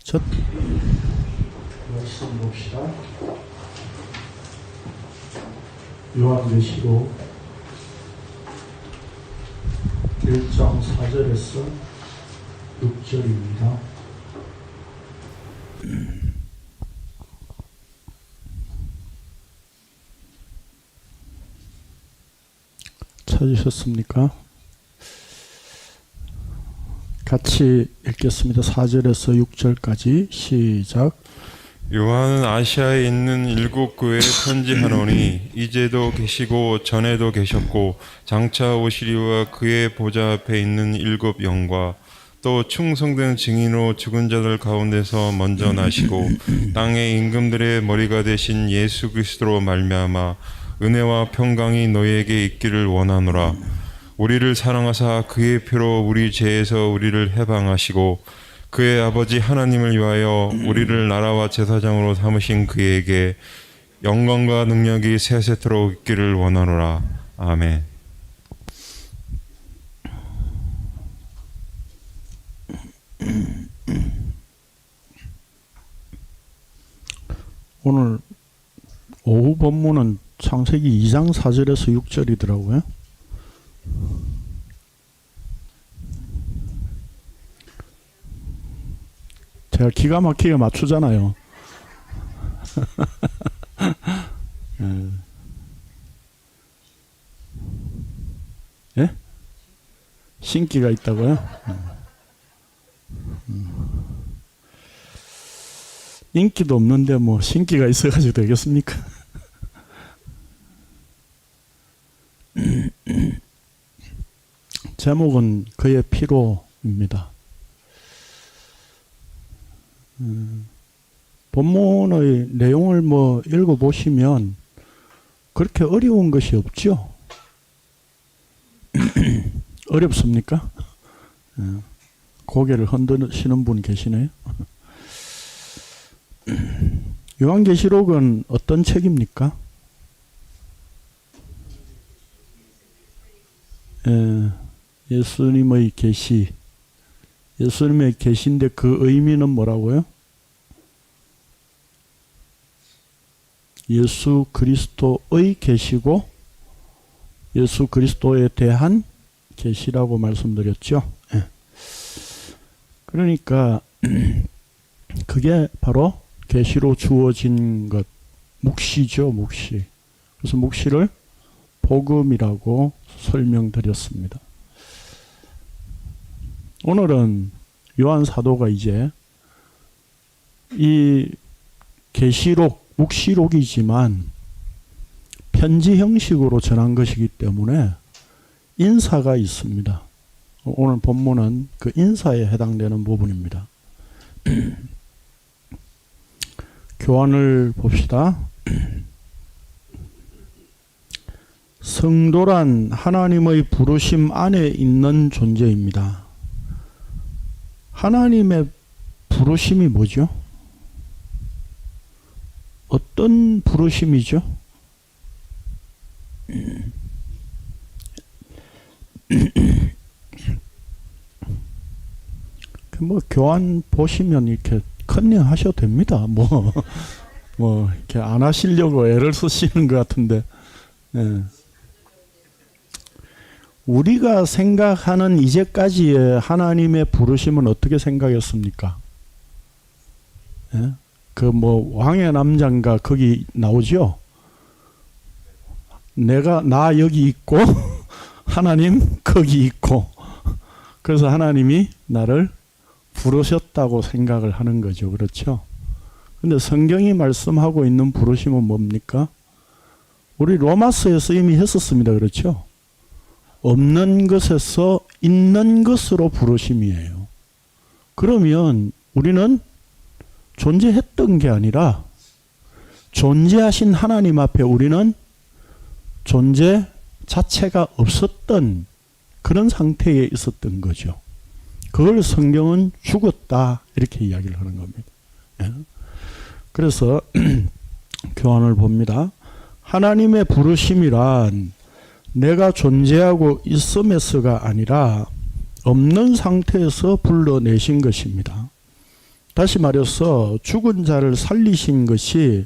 첫 말씀 봅시다. 요한계시록 1장 4절에서 6절입니다. 찾으셨습니까? 같이 읽겠습니다. 4절에서 6절까지 시작. 요한은 아시아에 있는 7교회에 편지하노니 이제도 계시고 전에도 계셨고 장차 오시리와 그의 보좌 앞에 있는 7 영과 또 충성된 증인으로 죽은 자들 가운데서 먼저 나시고 땅의 임금들의 머리가 되신 예수 그리스도로 말미암아 은혜와 평강이 너희에게 있기를 원하노라. 우리를 사랑하사 그의 피로 우리 죄에서 우리를 해방하시고 그의 아버지 하나님을 위하여 우리를 나라와 제사장으로 삼으신 그에게 영광과 능력이 세세토록 있기를 원하노라. 아멘. 오늘 오후 본문은 창세기 2장 4절에서 6절이더라고요. 제가 기가 막히게 맞추잖아요. 예? 신기가 있다고요? 인기도 없는데 뭐 신기가 있어가지고 되겠습니까? 제목은 그의 피로입니다. 본문의 내용을 뭐 읽어보시면 그렇게 어려운 것이 없죠? 어렵습니까? 고개를 흔드시는 분 계시네요. 요한계시록은 어떤 책입니까? 예수님의 계시, 예수님의 계시인데 그 의미는 뭐라고요? 예수 그리스도의 계시고 예수 그리스도에 대한 계시라고 말씀드렸죠. 그러니까 그게 바로 계시로 주어진 것, 묵시죠, 묵시. 그래서 묵시를 복음이라고 설명드렸습니다. 오늘은 요한 사도가 이제 이 계시록, 묵시록이지만 편지 형식으로 전한 것이기 때문에 인사가 있습니다. 오늘 본문은 그 인사에 해당되는 부분입니다. 교환을 봅시다. 성도란 하나님의 부르심 안에 있는 존재입니다. 하나님의 부르심이 뭐죠? 어떤 부르심이죠? 뭐 교환 보시면 이렇게 컨닝 하셔도 됩니다. 뭐 이렇게 안 하시려고 애를 쓰시는 것 같은데, 우리가 생각하는 이제까지의 하나님의 부르심은 어떻게 생각했습니까? 그 뭐 왕의 남자인가 거기 나오죠. 나 여기 있고 하나님 거기 있고, 그래서 하나님이 나를 부르셨다고 생각을 하는 거죠. 그렇죠? 근데 성경이 말씀하고 있는 부르심은 뭡니까? 우리 로마서에서 이미 했었습니다. 그렇죠? 없는 것에서 있는 것으로 부르심이에요. 그러면 우리는 존재했던 게 아니라 존재하신 하나님 앞에 우리는 존재 자체가 없었던 그런 상태에 있었던 거죠. 그걸 성경은 죽었다 이렇게 이야기를 하는 겁니다. 그래서 교환을 봅니다. 하나님의 부르심이란 내가 존재하고 있음에서가 아니라 없는 상태에서 불러내신 것입니다. 다시 말해서 죽은 자를 살리신 것이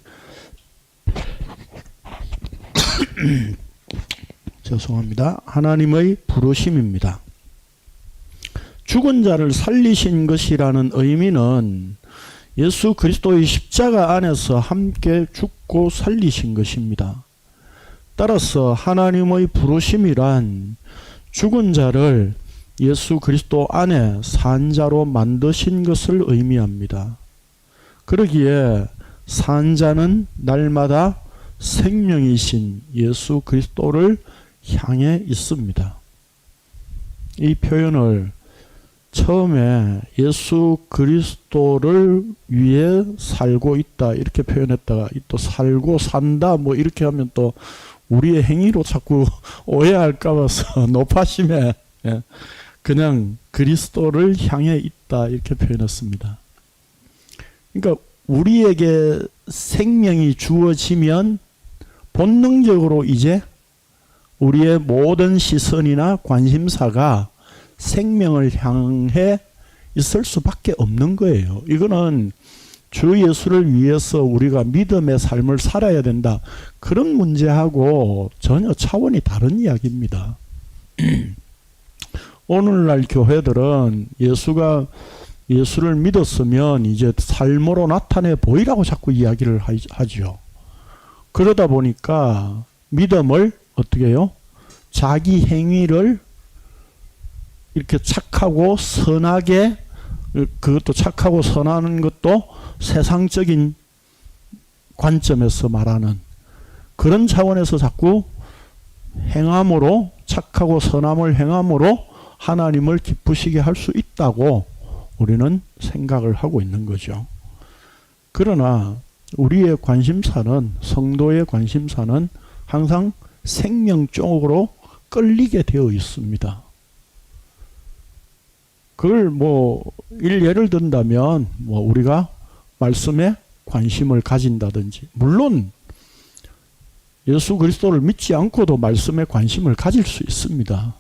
죄송합니다. 하나님의 부르심입니다. 죽은 자를 살리신 것이라는 의미는 예수 그리스도의 십자가 안에서 함께 죽고 살리신 것입니다. 따라서 하나님의 부르심이란 죽은 자를 예수 그리스도 안에 산 자로 만드신 것을 의미합니다. 그러기에 산 자는 날마다 생명이신 예수 그리스도를 향해 있습니다. 이 표현을 처음에 예수 그리스도를 위해 살고 있다 이렇게 표현했다가 또 살고 산다 뭐 이렇게 하면 또 우리의 행위로 자꾸 오해할까 봐서 높아심에 그냥 그리스도를 향해 있다 이렇게 표현했습니다. 그러니까 우리에게 생명이 주어지면 본능적으로 이제 우리의 모든 시선이나 관심사가 생명을 향해 있을 수밖에 없는 거예요. 이거는 주 예수를 위해서 우리가 믿음의 삶을 살아야 된다. 그런 문제하고 전혀 차원이 다른 이야기입니다. 오늘날 교회들은 예수를 믿었으면 이제 삶으로 나타내 보이라고 자꾸 이야기를 하죠. 그러다 보니까 믿음을 어떻게 해요? 자기 행위를 이렇게 착하고 선하게, 그것도 착하고 선하는 것도 세상적인 관점에서 말하는 그런 차원에서 자꾸 행함으로, 착하고 선함을 행함으로 하나님을 기쁘시게 할 수 있다고 우리는 생각을 하고 있는 거죠. 그러나 우리의 관심사는, 성도의 관심사는 항상 생명 쪽으로 끌리게 되어 있습니다. 그걸 예를 든다면 우리가 말씀에 관심을 가진다든지, 물론 예수 그리스도를 믿지 않고도 말씀에 관심을 가질 수 있습니다.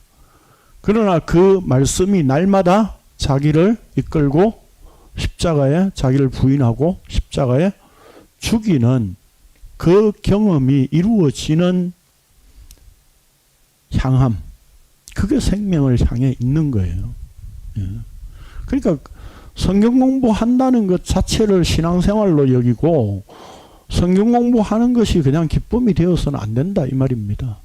그러나 그 말씀이 날마다 자기를 이끌고 십자가에 자기를 부인하고 십자가에 죽이는 그 경험이 이루어지는 향함, 그게 생명을 향해 있는 거예요. 그러니까 성경 공부한다는 것 자체를 신앙생활로 여기고 성경 공부하는 것이 그냥 기쁨이 되어서는 안 된다 이 말입니다.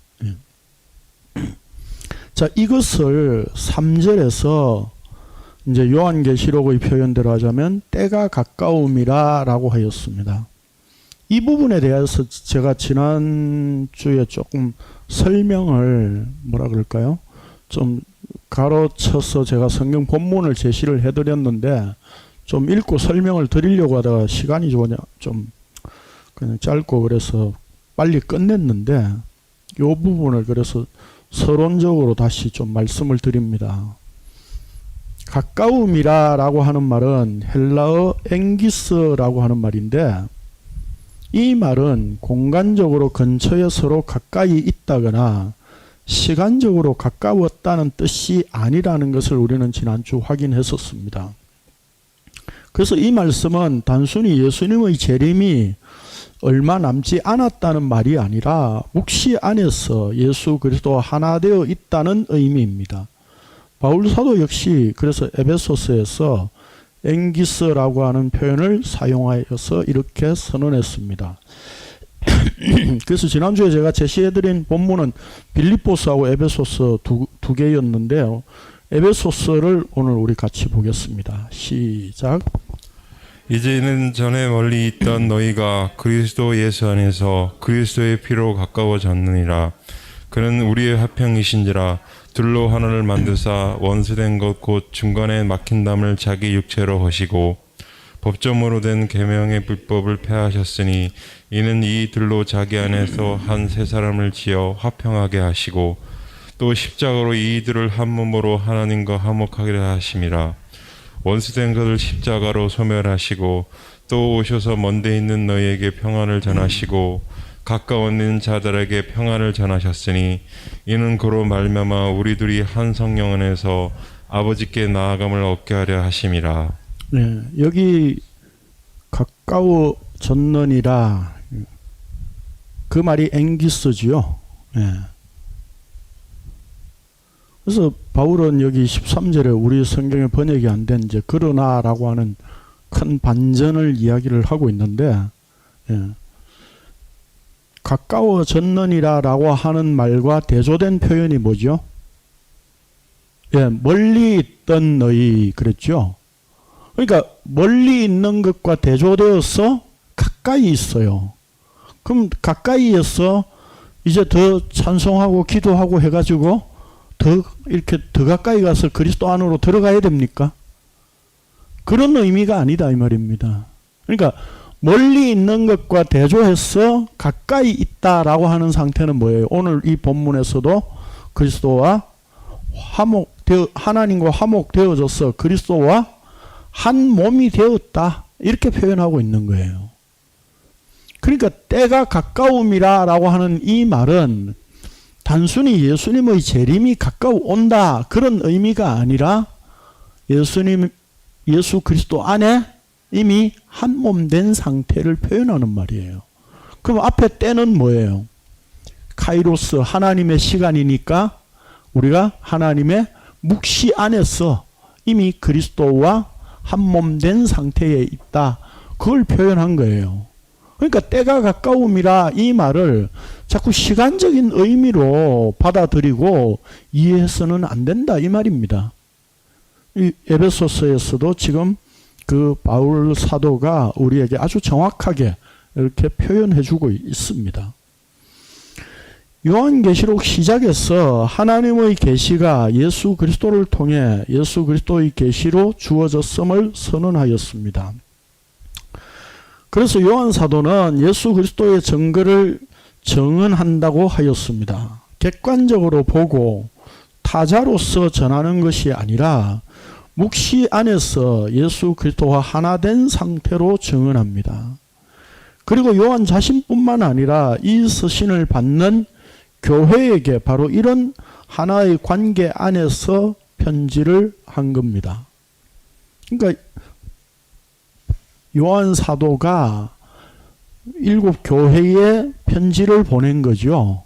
자, 이것을 3절에서 이제 요한계시록의 표현대로 하자면 때가 가까움이라 라고 하였습니다. 이 부분에 대해서 제가 지난주에 조금 설명을 좀 가로쳐서 제가 성경 본문을 제시를 해드렸는데 좀 읽고 설명을 드리려고 하다가 시간이 좀 그냥 짧고 그래서 빨리 끝냈는데 이 부분을 그래서 서론적으로 다시 좀 말씀을 드립니다. 가까움이라고 하는 말은 헬라어 엥기스라고 하는 말인데 이 말은 공간적으로 근처에 서로 가까이 있다거나 시간적으로 가까웠다는 뜻이 아니라는 것을 우리는 지난주 확인했었습니다. 그래서 이 말씀은 단순히 예수님의 재림이 얼마 남지 않았다는 말이 아니라 묵시 안에서 예수 그리스도와 하나 되어 있다는 의미입니다. 바울 사도 역시 그래서 에베소서에서 엥기스라고 하는 표현을 사용하여서 이렇게 선언했습니다. 그래서 지난주에 제가 제시해드린 본문은 빌립보서하고 에베소서 두 개였는데요. 에베소서를 오늘 우리 같이 보겠습니다. 시작. 이제는 전에 멀리 있던 너희가 그리스도 예수 안에서 그리스도의 피로 가까워졌느니라. 그는 우리의 화평이신지라. 둘로 하나를 만드사 원수된 것 곧 중간에 막힌 담을 자기 육체로 하시고 법점으로 된 계명의 불법을 폐하셨으니 이는 이 둘로 자기 안에서 한 세 사람을 지어 화평하게 하시고 또 십자가로 이 이들을 한 몸으로 하나님과 화목하게 하심이라. 원수된 것을 십자가로 소멸하시고 또 오셔서 먼데 있는 너희에게 평안을 전하시고 가까워 있는 자들에게 평안을 전하셨으니 이는 그로 말미암아 우리들이 한 성령 안에서 아버지께 나아감을 얻게 하려 하심이라. 네, 여기 가까워졌느니라 그 말이 앵기스지요. 네. 그래서 바울은 여기 13절에 우리 성경에 번역이 안 된 이제 그러나라고 하는 큰 반전을 이야기를 하고 있는데, 예. 가까워졌느니라라고 하는 말과 대조된 표현이 뭐죠? 예, 멀리 있던 너희 그랬죠. 그러니까 멀리 있는 것과 대조되어서 가까이 있어요. 그럼 가까이에서 이제 더 찬송하고 기도하고 해가지고 더 이렇게 더 가까이 가서 그리스도 안으로 들어가야 됩니까? 그런 의미가 아니다 이 말입니다. 그러니까 멀리 있는 것과 대조해서 가까이 있다라고 하는 상태는 뭐예요? 오늘 이 본문에서도 그리스도와 하나님과 화목되어져서 그리스도와 한 몸이 되었다 이렇게 표현하고 있는 거예요. 그러니까 때가 가까움이라고 하는 이 말은 단순히 예수님의 재림이 가까워온다 그런 의미가 아니라 예수 그리스도 안에 이미 한 몸 된 상태를 표현하는 말이에요. 그럼 앞에 때는 뭐예요? 카이로스 하나님의 시간이니까 우리가 하나님의 묵시 안에서 이미 그리스도와 한 몸 된 상태에 있다. 그걸 표현한 거예요. 그러니까 때가 가까움이라 이 말을 자꾸 시간적인 의미로 받아들이고 이해해서는 안 된다 이 말입니다. 이 에베소서에서도 지금 그 바울 사도가 우리에게 아주 정확하게 이렇게 표현해주고 있습니다. 요한계시록 시작에서 하나님의 계시가 예수 그리스도를 통해 예수 그리스도의 계시로 주어졌음을 선언하였습니다. 그래서 요한 사도는 예수 그리스도의 증거를 정언한다고 하였습니다. 객관적으로 보고 타자로서 전하는 것이 아니라 묵시 안에서 예수 그리스도와 하나 된 상태로 증언합니다. 그리고 요한 자신뿐만 아니라 이 서신을 받는 교회에게 바로 이런 하나의 관계 안에서 편지를 한 겁니다. 그러니까 요한 사도가 7 교회에 편지를 보낸 거죠.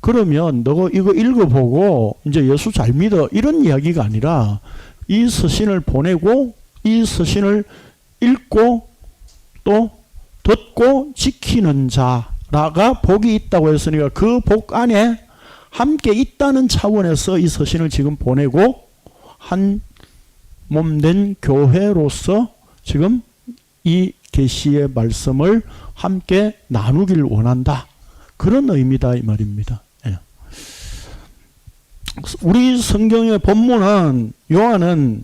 그러면 너 이거 읽어보고 이제 예수 잘 믿어 이런 이야기가 아니라 이 서신을 보내고 이 서신을 읽고 또 듣고 지키는 자라가 복이 있다고 했으니까 그 복 안에 함께 있다는 차원에서 이 서신을 지금 보내고 한 몸 된 교회로서 지금 이 계시의 말씀을 함께 나누길 원한다. 그런 의미다 이 말입니다. 예. 우리 성경의 본문은 요한은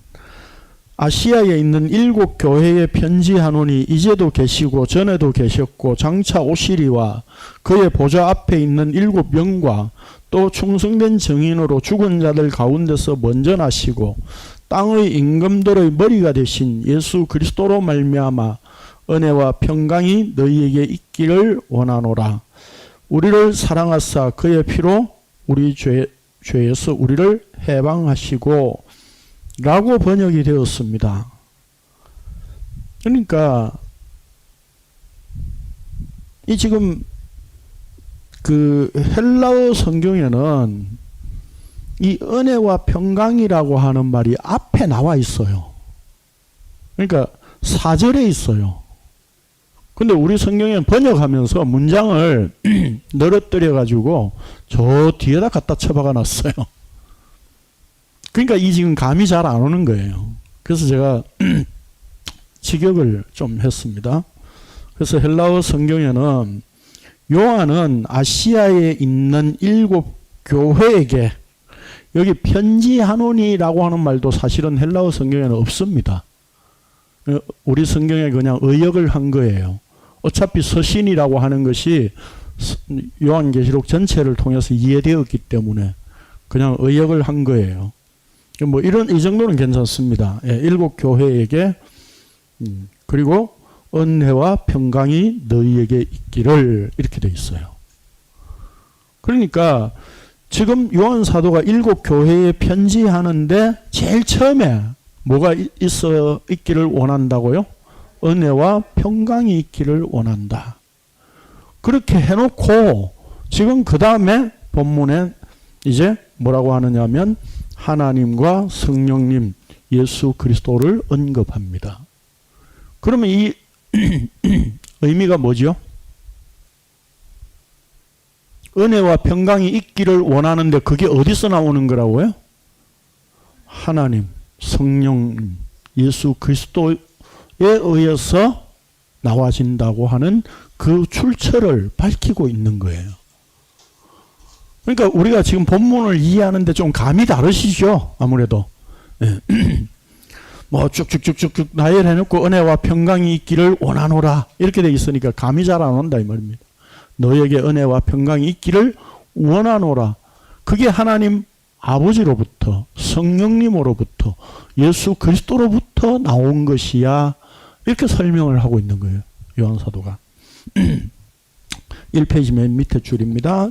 아시아에 있는 7 교회에 편지하노니 이제도 계시고 전에도 계셨고 장차 오시리와 그의 보좌 앞에 있는 7 영과 또 충성된 증인으로 죽은 자들 가운데서 먼저 나시고 땅의 임금들의 머리가 되신 예수 그리스도로 말미암아 은혜와 평강이 너희에게 있기를 원하노라. 우리를 사랑하사 그의 피로 우리 죄에서 우리를 해방하시고 라고 번역이 되었습니다. 그러니까 이 지금 그 헬라어 성경에는 이 은혜와 평강이라고 하는 말이 앞에 나와 있어요. 그러니까 4절에 있어요. 근데 우리 성경에는 번역하면서 문장을 늘어뜨려 가지고 저 뒤에다 갖다 쳐박아 놨어요. 그러니까 이 지금 감이 잘 안 오는 거예요. 그래서 제가 직역을 좀 했습니다. 그래서 헬라어 성경에는 요한은 아시아에 있는 7 교회에게 여기 편지하노니라고 하는 말도 사실은 헬라어 성경에는 없습니다. 우리 성경에 그냥 의역을 한 거예요. 어차피 서신이라고 하는 것이 요한계시록 전체를 통해서 이해되었기 때문에 그냥 의역을 한 거예요. 뭐 이 정도는 괜찮습니다. 예, 7 교회에게 그리고 은혜와 평강이 너희에게 있기를 이렇게 돼 있어요. 그러니까 지금 요한 사도가 7 교회에 편지하는데 제일 처음에 뭐가 있어 있기를 원한다고요? 은혜와 평강이 있기를 원한다. 그렇게 해놓고 지금 그 다음에 본문에 이제 뭐라고 하느냐면 하나님과 성령님 예수 그리스도를 언급합니다. 그러면 이 의미가 뭐죠? 은혜와 평강이 있기를 원하는데 그게 어디서 나오는 거라고요? 하나님, 성령, 예수 그리스도에 의해서 나와진다고 하는 그 출처를 밝히고 있는 거예요. 그러니까 우리가 지금 본문을 이해하는데 좀 감이 다르시죠? 아무래도. 예. 뭐 쭉쭉쭉쭉 나열해놓고 은혜와 평강이 있기를 원하노라 이렇게 돼 있으니까 감이 잘 안 온다 이 말입니다. 너에게 은혜와 평강이 있기를 원하노라. 그게 하나님 아버지로부터 성령님으로부터 예수 그리스도로부터 나온 것이야. 이렇게 설명을 하고 있는 거예요. 요한사도가. 1페이지 맨 밑에 줄입니다.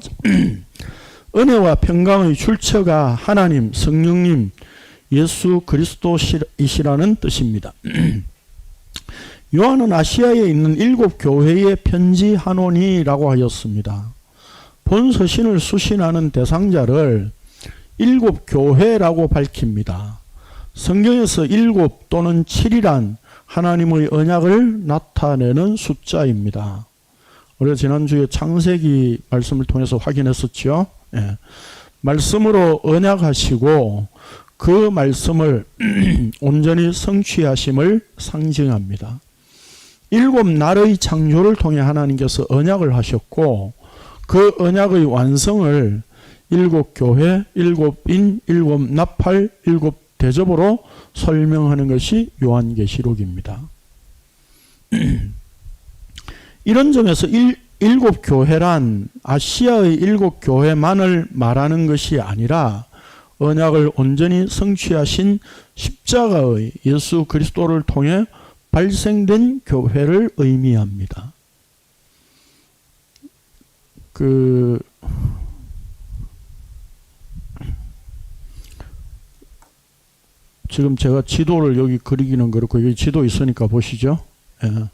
은혜와 평강의 출처가 하나님, 성령님, 예수 그리스도이시라는 뜻입니다. 요한은 아시아에 있는 7교회에 편지하노니라고 하였습니다. 본 서신을 수신하는 대상자를 7교회라고 밝힙니다. 성경에서 7 또는 7이란 하나님의 언약을 나타내는 숫자입니다. 우리가 지난주에 창세기 말씀을 통해서 확인했었죠. 예. 말씀으로 언약하시고 그 말씀을 온전히 성취하심을 상징합니다. 7날의 창조를 통해 하나님께서 언약을 하셨고 그 언약의 완성을 7교회, 7인, 7나팔, 7대접으로 설명하는 것이 요한계시록입니다. 이런 점에서 7교회란 아시아의 7교회만을 말하는 것이 아니라 언약을 온전히 성취하신 십자가의 예수 그리스도를 통해 발생된 교회를 의미합니다. 지금 제가 지도를 여기 그리기는 그렇고 여기 지도 있으니까 보시죠. 예.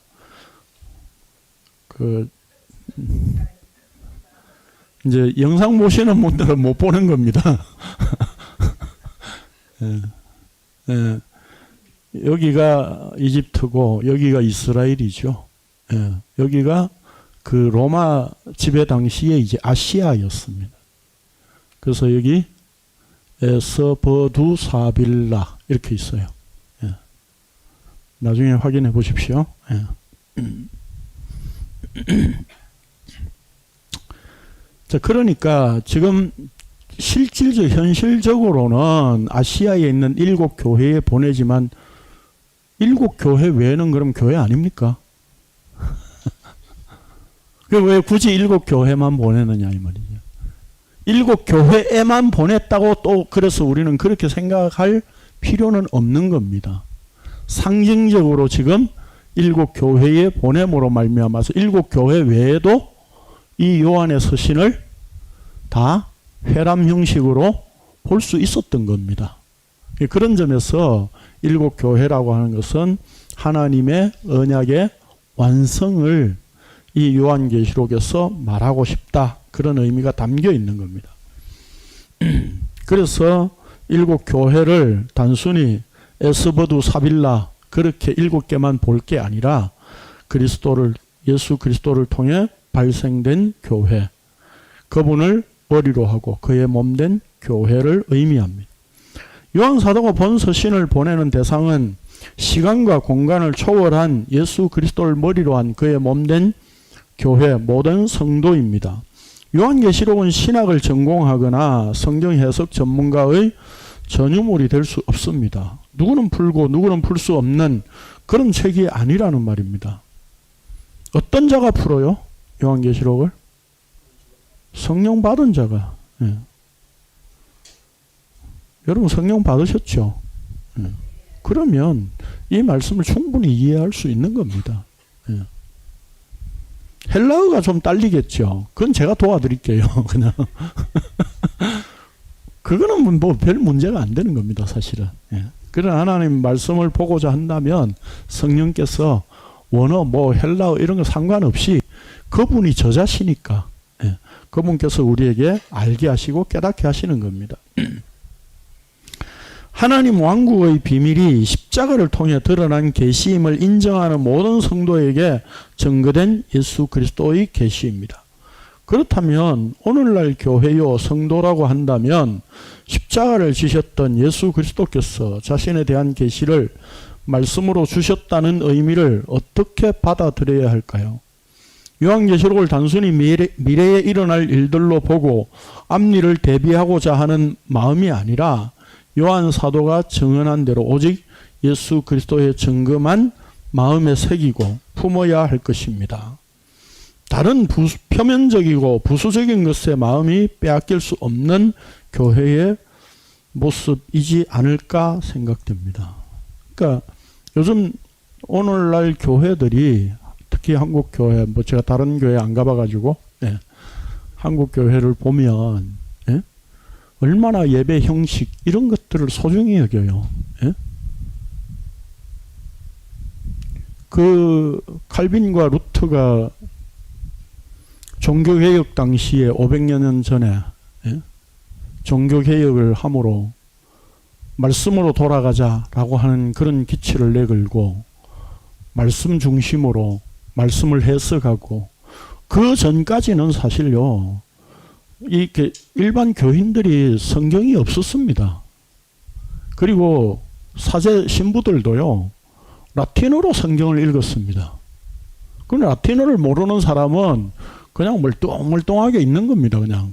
이제 영상 보시는 분들은 못 보는 겁니다. 예. 예. 여기가 이집트고 여기가 이스라엘이죠. 예. 여기가 그 로마 지배 당시에 이제 아시아였습니다. 그래서 여기 에스버두사빌라 이렇게 있어요. 예. 나중에 확인해 보십시오. 예. 자, 그러니까 지금 현실적으로는 아시아에 있는 7교회에 보내지만 7교회 외에는 그럼 교회 아닙니까? 왜 굳이 7교회만 보내느냐 이 말이죠. 7교회에만 보냈다고 또 그래서 우리는 그렇게 생각할 필요는 없는 겁니다. 상징적으로 지금 7교회에 보냄으로 말미암아서 7교회 외에도 이 요한의 서신을 다 회람 형식으로 볼 수 있었던 겁니다. 그런 점에서 7교회라고 하는 것은 하나님의 언약의 완성을 이 요한계시록에서 말하고 싶다. 그런 의미가 담겨 있는 겁니다. 그래서 7교회를 단순히 에스버두사빌라 그렇게 7개만 볼 게 아니라 예수 그리스도를 통해 발생된 교회, 그분을 머리로 하고 그의 몸된 교회를 의미합니다. 요한 사도가 본 서신을 보내는 대상은 시간과 공간을 초월한 예수 그리스도를 머리로 한 그의 몸된 교회, 모든 성도입니다. 요한계시록은 신학을 전공하거나 성경 해석 전문가의 전유물이 될 수 없습니다. 누구는 풀고 누구는 풀 수 없는 그런 책이 아니라는 말입니다. 어떤 자가 풀어요? 요한계시록을? 성령 받은 자가. 예. 여러분 성령 받으셨죠? 예. 그러면 이 말씀을 충분히 이해할 수 있는 겁니다. 예. 헬라어가 좀 딸리겠죠. 그건 제가 도와드릴게요. 그냥 그거는 뭐 별 문제가 안 되는 겁니다, 사실은. 예. 그런 하나님 말씀을 보고자 한다면 성령께서 원어, 헬라어 이런 거 상관없이 그분이 저자시니까 그분께서 우리에게 알게 하시고 깨닫게 하시는 겁니다. 하나님 왕국의 비밀이 십자가를 통해 드러난 계시임을 인정하는 모든 성도에게 증거된 예수 그리스도의 계시입니다. 그렇다면 오늘날 교회요 성도라고 한다면 십자가를 지셨던 예수 그리스도께서 자신에 대한 계시를 말씀으로 주셨다는 의미를 어떻게 받아들여야 할까요? 요한계시록을 단순히 미래에 일어날 일들로 보고 앞일을 대비하고자 하는 마음이 아니라 요한 사도가 증언한 대로 오직 예수 그리스도의 증거만 마음에 새기고 품어야 할 것입니다. 다른 표면적이고 부수적인 것에 마음이 빼앗길 수 없는 교회의 모습이지 않을까 생각됩니다. 그러니까 요즘 오늘날 교회들이 특히 한국 교회, 제가 다른 교회 안 가봐가지고 한국 교회를 보면 얼마나 예배 형식 이런 것들을 소중히 여겨요. 그 칼빈과 루터가 종교개혁 당시에 500여 년 전에 종교개혁을 함으로 말씀으로 돌아가자라고 하는 그런 기치를 내걸고 말씀 중심으로 말씀을 해석하고 그 전까지는 사실요 이렇게 일반 교인들이 성경이 없었습니다. 그리고 사제 신부들도요 라틴어로 성경을 읽었습니다. 그런데 라틴어를 모르는 사람은 그냥 멀뚱멀뚱하게 있는 겁니다. 그냥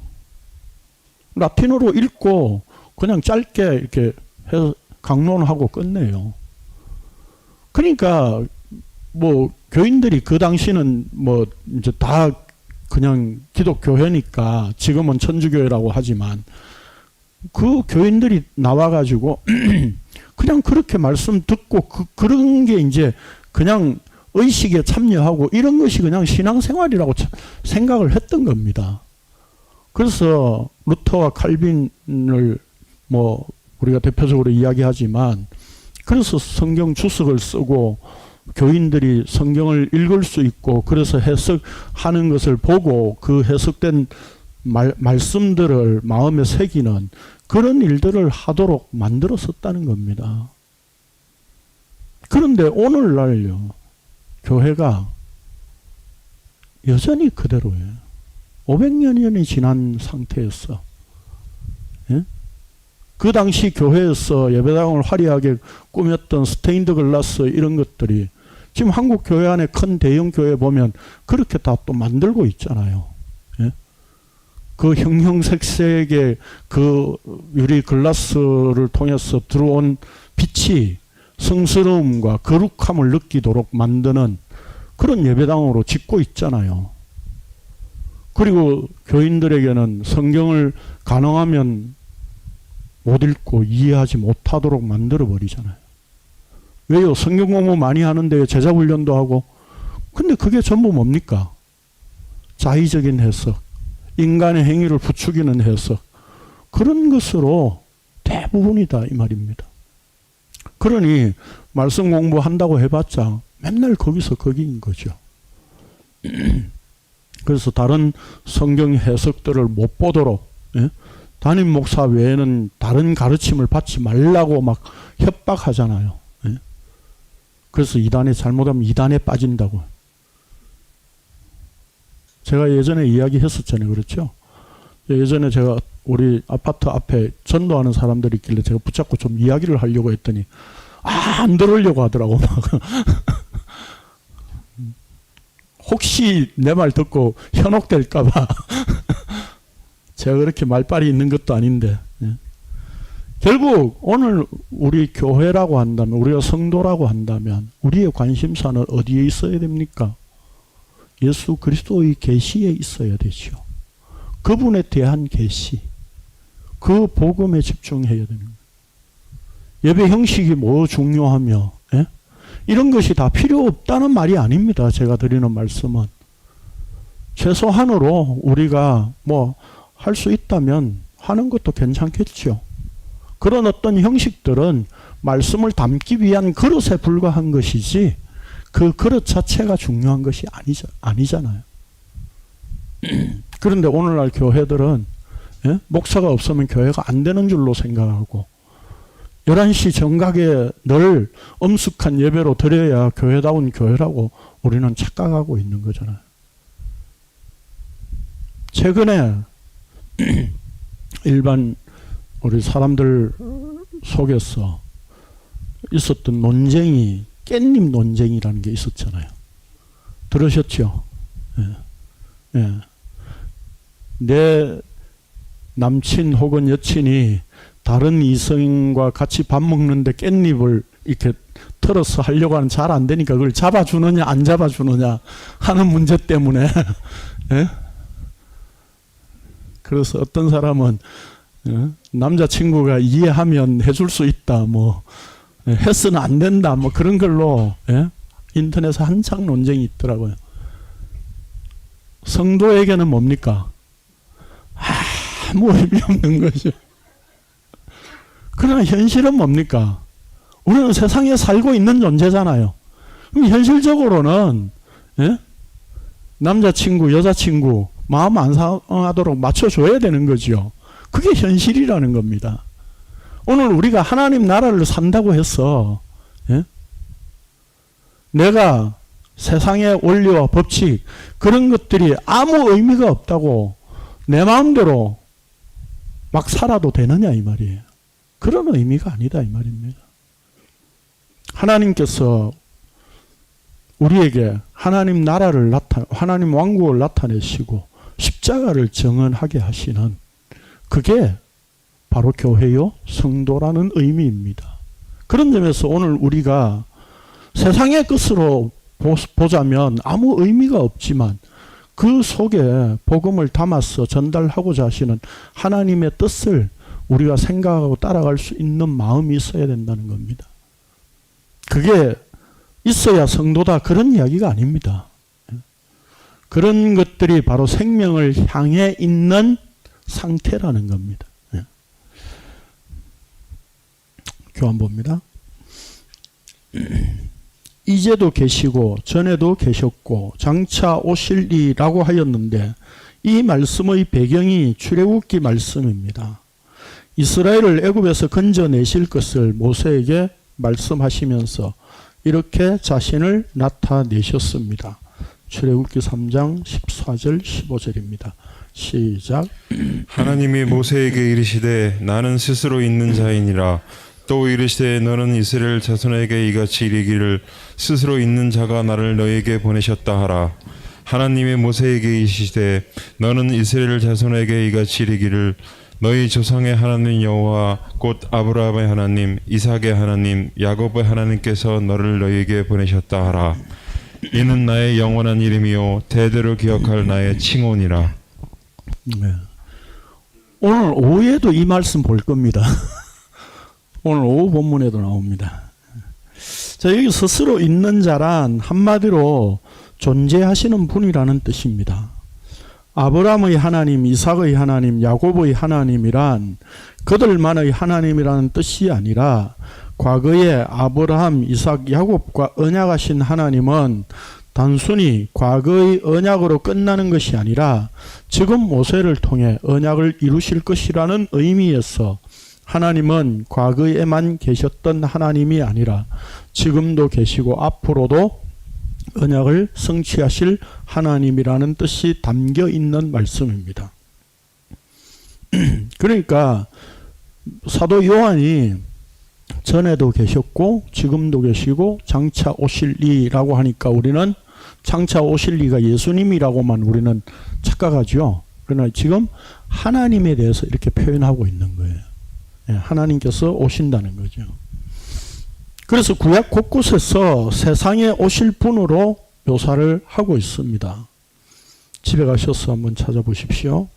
라틴어로 읽고 그냥 짧게 이렇게 해서 강론하고 끝내요. 그러니까 교인들이 그 당시는 이제 다 그냥 기독교회니까 지금은 천주교회라고 하지만 그 교인들이 나와가지고 그냥 그렇게 말씀 듣고 그런 게 이제 그냥 의식에 참여하고 이런 것이 그냥 신앙생활이라고 생각을 했던 겁니다. 그래서 루터와 칼빈을 우리가 대표적으로 이야기하지만 그래서 성경 주석을 쓰고 교인들이 성경을 읽을 수 있고 그래서 해석하는 것을 보고 그 해석된 말씀들을 마음에 새기는 그런 일들을 하도록 만들었었다는 겁니다. 그런데 오늘날요 교회가 여전히 그대로예요. 500년이 지난 상태였어. 그 당시 교회에서 예배당을 화려하게 꾸몄던 스테인드 글라스 이런 것들이 지금 한국 교회 안에 큰 대형 교회 보면 그렇게 다 또 만들고 있잖아요. 그 형형색색의 그 유리 글라스를 통해서 들어온 빛이 성스러움과 거룩함을 느끼도록 만드는 그런 예배당으로 짓고 있잖아요. 그리고 교인들에게는 성경을 가능하면 못 읽고 이해하지 못하도록 만들어 버리잖아요. 왜요? 성경 공부 많이 하는데 제자 훈련도 하고. 근데 그게 전부 뭡니까? 자의적인 해석, 인간의 행위를 부추기는 해석, 그런 것으로 대부분이다 이 말입니다. 그러니 말씀 공부한다고 해봤자 맨날 거기서 거기인 거죠. 그래서 다른 성경 해석들을 못 보도록 담임 목사 외에는 다른 가르침을 받지 말라고 막 협박하잖아요. 그래서 이단에 잘못하면 이단에 빠진다고. 제가 예전에 이야기했었잖아요. 그렇죠? 예전에 제가 우리 아파트 앞에 전도하는 사람들이 있길래 제가 붙잡고 좀 이야기를 하려고 했더니 안 들으려고 하더라고. 막. 혹시 내 말 듣고 현혹될까봐 제가 그렇게 말빨이 있는 것도 아닌데 결국 오늘 우리 교회라고 한다면 우리가 성도라고 한다면 우리의 관심사는 어디에 있어야 됩니까? 예수 그리스도의 계시에 있어야 되죠. 그분에 대한 계시, 그 복음에 집중해야 됩니다. 예배 형식이 뭐 중요하며 이런 것이 다 필요 없다는 말이 아닙니다. 제가 드리는 말씀은 최소한으로 우리가 할 수 있다면 하는 것도 괜찮겠죠. 그런 어떤 형식들은 말씀을 담기 위한 그릇에 불과한 것이지 그 그릇 자체가 중요한 것이 아니잖아요. 그런데 오늘날 교회들은 목사가 없으면 교회가 안 되는 줄로 생각하고 11시 정각에 늘 엄숙한 예배로 드려야 교회다운 교회라고 우리는 착각하고 있는 거잖아요. 최근에 일반 우리 사람들 속에서 있었던 논쟁이 깻잎 논쟁이라는 게 있었잖아요. 들으셨죠? 예. 예. 내 남친 혹은 여친이 다른 이성과 같이 밥 먹는데 깻잎을 이렇게 털어서 하려고 하는 잘 안 되니까 그걸 잡아주느냐 안 잡아주느냐 하는 문제 때문에 예? 그래서 어떤 사람은 남자친구가 이해하면 해줄 수 있다 뭐 했으면 안 된다 뭐 그런 걸로 인터넷에 한창 논쟁이 있더라고요. 성도에게는 뭡니까? 아무 의미 없는 거죠. 그러나 현실은 뭡니까? 우리는 세상에 살고 있는 존재잖아요. 그럼 현실적으로는 남자친구, 여자친구 마음 안 상하도록 맞춰줘야 되는 거죠. 그게 현실이라는 겁니다. 오늘 우리가 하나님 나라를 산다고 해서 내가 세상의 원리와 법칙 그런 것들이 아무 의미가 없다고 내 마음대로 막 살아도 되느냐 이 말이에요. 그런 의미가 아니다 이 말입니다. 하나님께서 우리에게 하나님 나라를 하나님 왕국을 나타내시고 십자가를 정언하게 하시는 그게 바로 교회요 성도라는 의미입니다. 그런 점에서 오늘 우리가 세상의 것으로 보자면 아무 의미가 없지만 그 속에 복음을 담아서 전달하고자 하시는 하나님의 뜻을 우리가 생각하고 따라갈 수 있는 마음이 있어야 된다는 겁니다. 그게 있어야 성도다 그런 이야기가 아닙니다. 그런 것들이 바로 생명을 향해 있는 상태라는 겁니다. 교환봅니다. 이제도 계시고 전에도 계셨고 장차 오실리라고 하였는데 이 말씀의 배경이 출애굽기 말씀입니다. 이스라엘을 애굽에서 건져내실 것을 모세에게 말씀하시면서 이렇게 자신을 나타내셨습니다. 출애굽기 3장 14절 15절입니다. 시작. 하나님이 모세에게 이르시되 나는 스스로 있는 자이니라. 또 이르시되 너는 이스라엘 자손에게 이같이 이르기를 스스로 있는 자가 나를 너에게 보내셨다 하라. 하나님이 모세에게 이르시되 너는 이스라엘 자손에게 이같이 이르기를 너희 조상의 하나님 여호와 곧 아브라함의 하나님 이삭의 하나님 야곱의 하나님께서 너를 너희에게 보내셨다 하라. 이는 나의 영원한 이름이요 대대로 기억할 나의 칭호니라. 네. 오늘 오후에도 이 말씀 볼 겁니다. 오늘 오후 본문에도 나옵니다. 자, 여기 스스로 있는 자란 한마디로 존재하시는 분이라는 뜻입니다. 아브라함의 하나님, 이삭의 하나님, 야곱의 하나님이란 그들만의 하나님이라는 뜻이 아니라 과거에 아브라함, 이삭, 야곱과 언약하신 하나님은 단순히 과거의 언약으로 끝나는 것이 아니라 지금 모세를 통해 언약을 이루실 것이라는 의미에서 하나님은 과거에만 계셨던 하나님이 아니라 지금도 계시고 앞으로도 언약을 성취하실 하나님이라는 뜻이 담겨 있는 말씀입니다. 그러니까 사도 요한이 전에도 계셨고 지금도 계시고 장차 오실 이라고 하니까 우리는 장차 오실 이가 예수님이라고만 우리는 착각하죠. 그러나 지금 하나님에 대해서 이렇게 표현하고 있는 거예요. 하나님께서 오신다는 거죠. 그래서 구약 곳곳에서 세상에 오실 분으로 묘사를 하고 있습니다. 집에 가셔서 한번 찾아보십시오.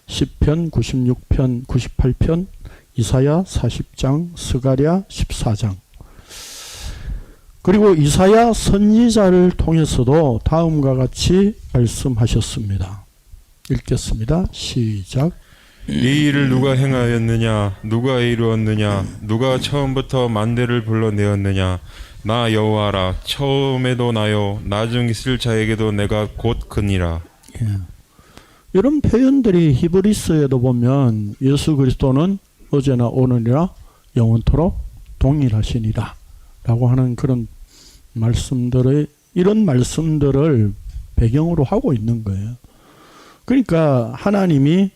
시편 96편, 98편, 이사야 40장, 스가랴 14장. 그리고 이사야 선지자를 통해서도 다음과 같이 말씀하셨습니다. 읽겠습니다. 시작. 이 일을 누가 행하였느냐? 누가 이루었느냐? 누가 처음부터 만대를 불러내었느냐? 나 여호와라. 처음에도 나요, 나중 있을 자에게도 내가 곧 그니라. 예. 이런 표현들이 히브리서에도 보면 예수 그리스도는 어제나 오늘이나 영원토록 동일하시니라 라고 하는 그런 말씀들의, 이런 말씀들을 배경으로 하고 있는 거예요. 그러니까 하나님이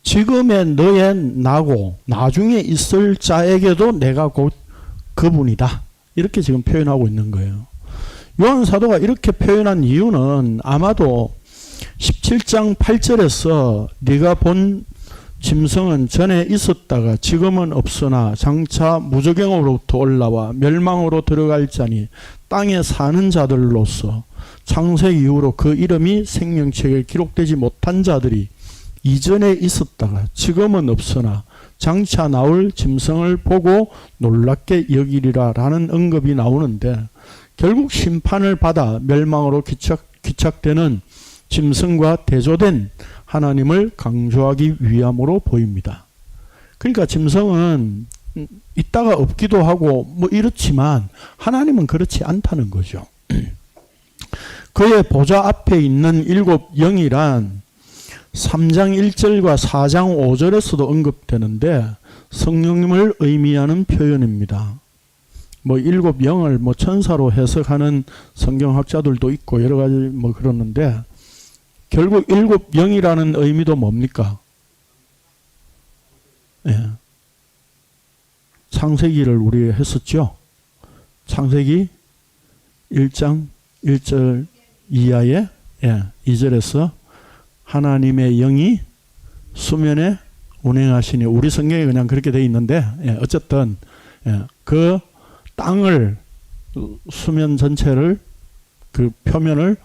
지금의 너의 나고 나중에 있을 자에게도 내가 곧 그분이다, 이렇게 지금 표현하고 있는 거예요. 요한 사도가 이렇게 표현한 이유는 아마도 17장 8절에서 네가 본 짐승은 전에 있었다가 지금은 없으나 장차 무저갱으로부터 올라와 멸망으로 들어갈 자니 땅에 사는 자들로서 창세 이후로 그 이름이 생명책에 기록되지 못한 자들이 이전에 있었다가 지금은 없으나 장차 나올 짐승을 보고 놀랍게 여기리라 라는 언급이 나오는데, 결국 심판을 받아 멸망으로 기착되는 짐승과 대조된 하나님을 강조하기 위함으로 보입니다. 그러니까 짐승은 있다가 없기도 하고 뭐 이렇지만 하나님은 그렇지 않다는 거죠. 그의 보좌 앞에 있는 일곱 영이란 3장 1절과 4장 5절에서도 언급되는데 성령님을 의미하는 표현입니다. 뭐 일곱 영을 뭐 천사로 해석하는 성경학자들도 있고 여러 가지 뭐 그러는데, 결국 일곱 영이라는 의미도 뭡니까? 예. 창세기를 우리 했었죠. 창세기 1장 1절 이하에 2절에서 하나님의 영이 수면에 운행하시니, 우리 성경에 그냥 그렇게 돼 있는데 어쨌든 그 땅을, 수면 전체를, 그 표면을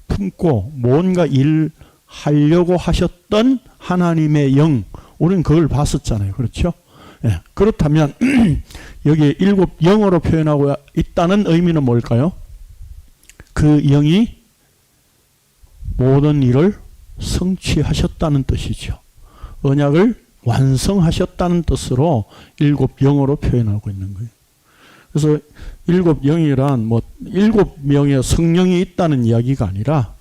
품고 뭔가 일을 하려고 하셨던 하나님의 영, 우리는 그걸 봤었잖아요. 그렇죠? 그렇다면 여기 일곱 영으로 표현하고 있다는 의미는 뭘까요? 그 영이 모든 일을 성취하셨다는 뜻이죠. 언약을 완성하셨다는 뜻으로 일곱 영으로 표현하고 있는 거예요. 그래서 일곱 영이란 뭐 일곱 명의 성령이 있다는 이야기가 아니라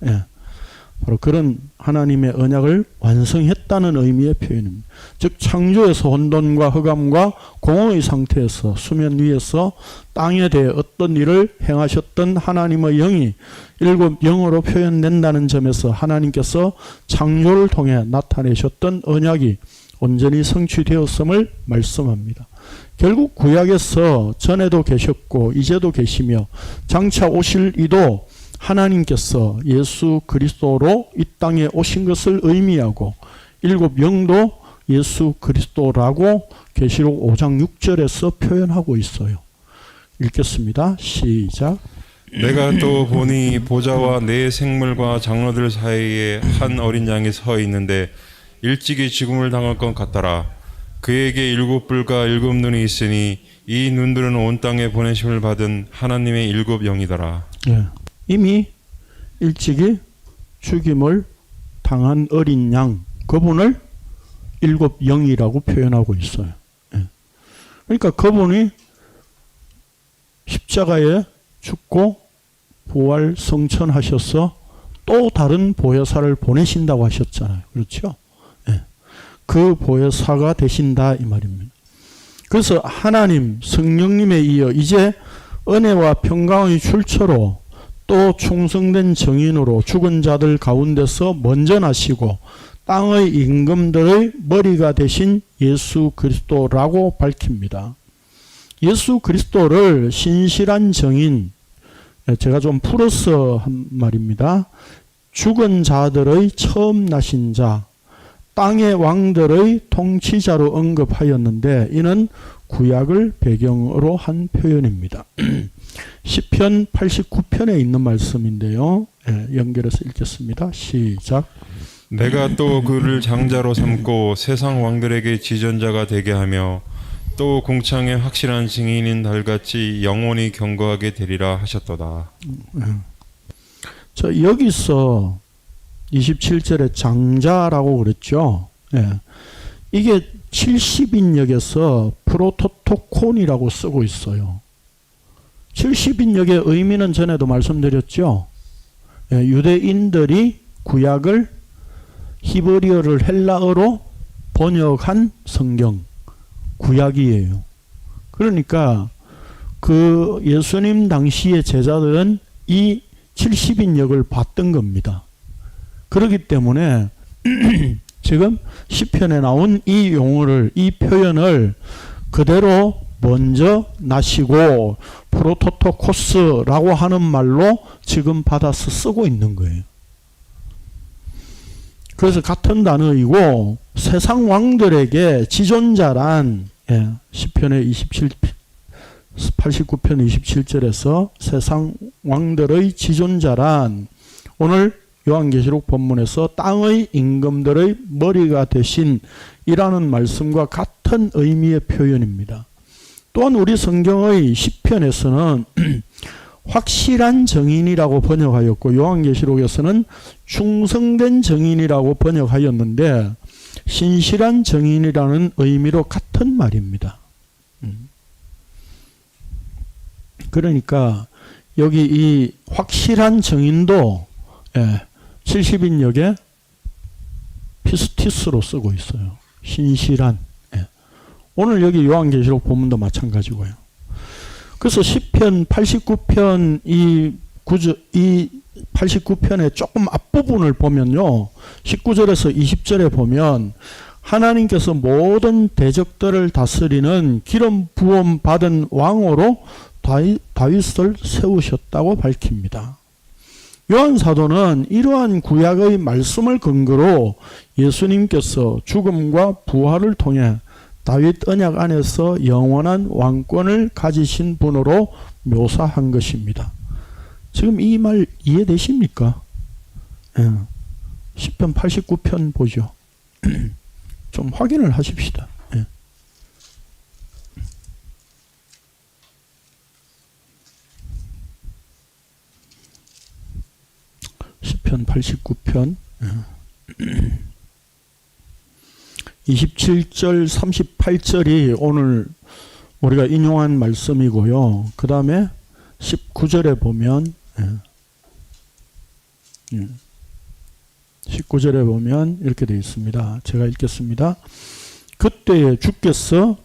바로 그런 하나님의 언약을 완성했다는 의미의 표현입니다. 즉 창조에서 혼돈과 흑암과 공허의 상태에서 수면 위에서 땅에 대해 어떤 일을 행하셨던 하나님의 영이 일곱 영으로 표현된다는 점에서 하나님께서 창조를 통해 나타내셨던 언약이 온전히 성취되었음을 말씀합니다. 결국 구약에서 전에도 계셨고 이제도 계시며 장차 오실 이도 하나님께서 예수 그리스도로 이 땅에 오신 것을 의미하고, 일곱 영도 예수 그리스도라고 계시록 5장 6절에서 표현하고 있어요. 읽겠습니다. 시작. 내가 또 보니 보좌와 네 생물과 장로들 사이에 한 어린 양이 서 있는데 일찍이 죽음을 당할 것 같더라. 그에게 일곱 뿔과 일곱 눈이 있으니 이 눈들은 온 땅에 보내심을 받은 하나님의 일곱 영이더라. 이미 일찍이 죽임을 당한 어린 양, 그분을 일곱 영이라고 표현하고 있어요. 그러니까 그분이 십자가에 죽고 부활 성천하셔서 또 다른 보혜사를 보내신다고 하셨잖아요. 그렇죠? 그 보혜사가 되신다 이 말입니다. 그래서 하나님 성령님에 이어 이제 은혜와 평강의 출처로 또 충성된 정인으로 죽은 자들 가운데서 먼저 나시고 땅의 임금들의 머리가 되신 예수 그리스도라고 밝힙니다. 예수 그리스도를 신실한 정인, 제가 좀 풀어서 한 말입니다. 죽은 자들의 처음 나신 자, 땅의 왕들의 통치자로 언급하였는데 이는 구약을 배경으로 한 표현입니다. 시편 89편에 있는 말씀인데요. 연결해서 읽겠습니다. 시작. 내가 또 그를 장자로 삼고 세상 왕들에게 지존자가 되게 하며 또 궁창의 확실한 증인인 달같이 영원히 경거하게 되리라 하셨도다. 자, 여기서 27절에 장자라고 그랬죠. 예. 이게 70인역에서 프로토토콘이라고 쓰고 있어요. 70인역의 의미는 전에도 말씀드렸죠. 예, 유대인들이 구약을 히브리어를 헬라어로 번역한 성경, 구약이에요. 그러니까 그 예수님 당시의 제자들은 이 70인역을 봤던 겁니다. 그렇기 때문에 지금 시편에 나온 이 용어를, 이 표현을 그대로 먼저 나시고 프로토토코스라고 하는 말로 지금 받아서 쓰고 있는 거예요. 그래서 같은 단어이고 세상 왕들에게 지존자란, 예, 시편의 89편 27절에서 세상 왕들의 지존자란, 오늘 요한계시록 본문에서 땅의 임금들의 머리가 되신 이라는 말씀과 같은 의미의 표현입니다. 또한 우리 성경의 시편에서는 확실한 정인이라고 번역하였고 요한계시록에서는 충성된 정인이라고 번역하였는데 신실한 정인이라는 의미로 같은 말입니다. 그러니까 여기 이 확실한 정인도, 예, 70인역에 피스티스로 쓰고 있어요. 신실한. 예. 오늘 여기 요한계시록 본문도 마찬가지고요. 그래서 시편 89편 이 89편의 조금 앞부분을 보면요. 19절에서 20절에 보면 하나님께서 모든 대적들을 다스리는 기름 부음 받은 왕으로 다윗을 세우셨다고 밝힙니다. 요한 사도는 이러한 구약의 말씀을 근거로 예수님께서 죽음과 부활을 통해 다윗 언약 안에서 영원한 왕권을 가지신 분으로 묘사한 것입니다. 지금 이 말 이해되십니까? 예. 시편 89편 보죠. 좀 확인을 하십시다. 예. 시편 89편 27절 38절이 오늘 우리가 인용한 말씀이고요. 그 다음에 19절에 보면 19절에 보면 이렇게 되어 있습니다. 제가 읽겠습니다. 그때에 주께서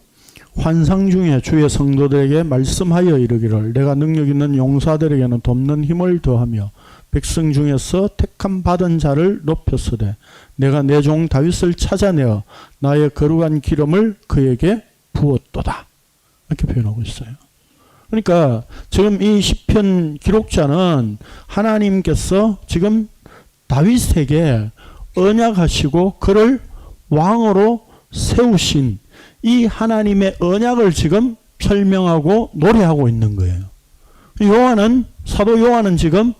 환상 중에 주의 성도들에게 말씀하여 이르기를 내가 능력 있는 용사들에게는 돕는 힘을 더하며 백성 중에서 택함 받은 자를 높였으되 내가 내 종 다윗을 찾아내어 나의 거룩한 기름을 그에게 부었도다. 이렇게 표현하고 있어요. 그러니까 지금 이 시편 기록자는 하나님께서 지금 다윗에게 언약하시고 그를 왕으로 세우신 이 하나님의 언약을 지금 설명하고 노래하고 있는 거예요. 사도 요한은 지금